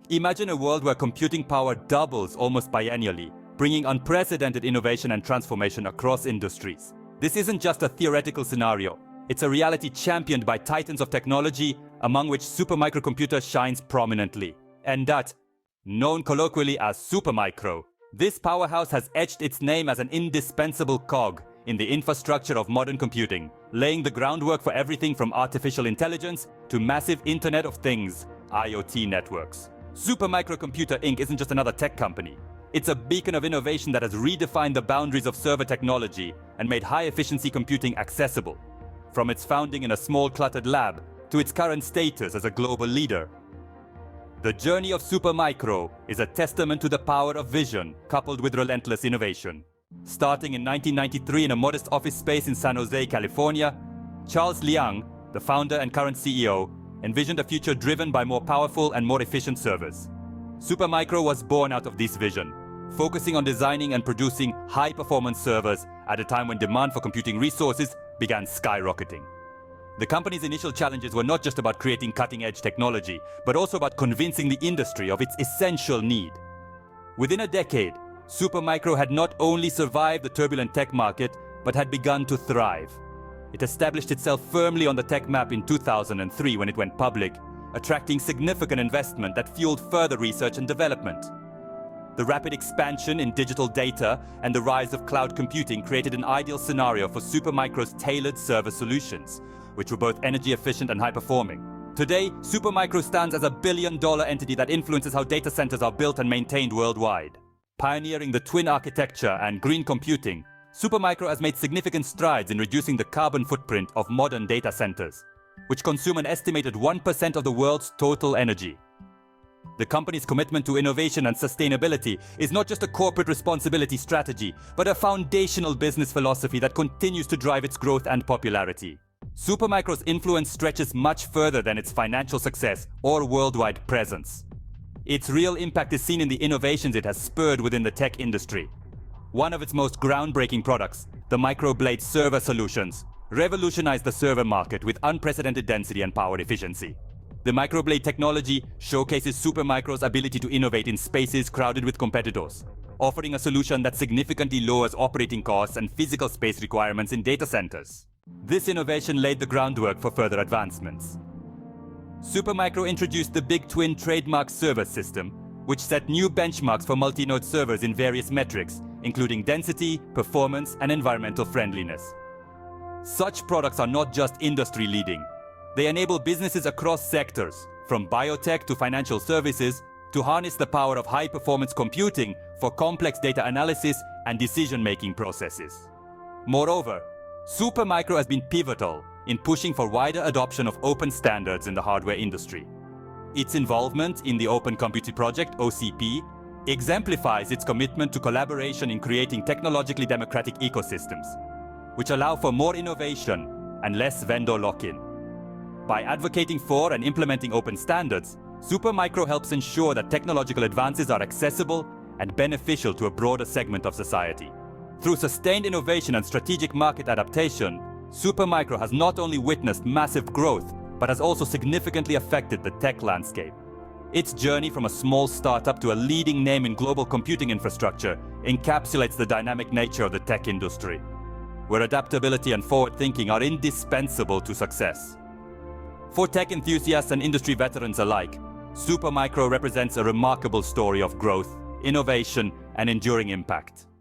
Imagine a world where computing power doubles almost biennially, bringing unprecedented innovation and transformation across industries. This isn't just a theoretical scenario. It's a reality championed by titans of technology, among which Supermicro shines prominently. And that, known colloquially as Supermicro, this powerhouse has etched its name as an indispensable cog in the infrastructure of modern computing, laying the groundwork for everything from artificial intelligence to massive Internet of Things, IoT networks. Supermicro Inc. isn't just another tech company. It's a beacon of innovation that has redefined the boundaries of server technology and made high-efficiency computing accessible. From its founding in a small cluttered lab to its current status as a global leader. The journey of Supermicro is a testament to the power of vision coupled with relentless innovation. Starting in 1993 in a modest office space in San Jose, California, Charles Liang, the founder and current CEO, envisioned a future driven by more powerful and more efficient servers. Supermicro was born out of this vision, focusing on designing and producing high-performance servers at a time when demand for computing resources began skyrocketing. The company's initial challenges were not just about creating cutting-edge technology, but also about convincing the industry of its essential need. Within a decade, Supermicro had not only survived the turbulent tech market, but had begun to thrive. It established itself firmly on the tech map in 2003 when it went public, attracting significant investment that fueled further research and development. The rapid expansion in digital data and the rise of cloud computing created an ideal scenario for Supermicro's tailored server solutions, which were both energy efficient and high-performing. Today, Supermicro stands as a billion-dollar entity that influences how data centers are built and maintained worldwide. Pioneering the twin architecture and green computing, Supermicro has made significant strides in reducing the carbon footprint of modern data centers, which consume an estimated 1% of the world's total energy. The company's commitment to innovation and sustainability is not just a corporate responsibility strategy, but a foundational business philosophy that continues to drive its growth and popularity. Supermicro's influence stretches much further than its financial success or worldwide presence. Its real impact is seen in the innovations it has spurred within the tech industry. One of its most groundbreaking products, the Microblade server solutions, revolutionized the server market with unprecedented density and power efficiency. The Microblade technology showcases Supermicro's ability to innovate in spaces crowded with competitors, offering a solution that significantly lowers operating costs and physical space requirements in data centers. This innovation laid the groundwork for further advancements. Supermicro introduced the Big Twin trademark server system, which set new benchmarks for multi-node servers in various metrics, including density, performance, and environmental friendliness. Such products are not just industry-leading. They enable businesses across sectors, from biotech to financial services, to harness the power of high-performance computing for complex data analysis and decision-making processes. Moreover, Supermicro has been pivotal in pushing for wider adoption of open standards in the hardware industry. Its involvement in the Open Compute Project, OCP, exemplifies its commitment to collaboration in creating technologically democratic ecosystems, which allow for more innovation and less vendor lock-in. By advocating for and implementing open standards, Supermicro helps ensure that technological advances are accessible and beneficial to a broader segment of society. Through sustained innovation and strategic market adaptation, Supermicro has not only witnessed massive growth, but has also significantly affected the tech landscape. Its journey from a small startup to a leading name in global computing infrastructure encapsulates the dynamic nature of the tech industry, where adaptability and forward-thinking are indispensable to success. For tech enthusiasts and industry veterans alike, Supermicro represents a remarkable story of growth, innovation, and enduring impact.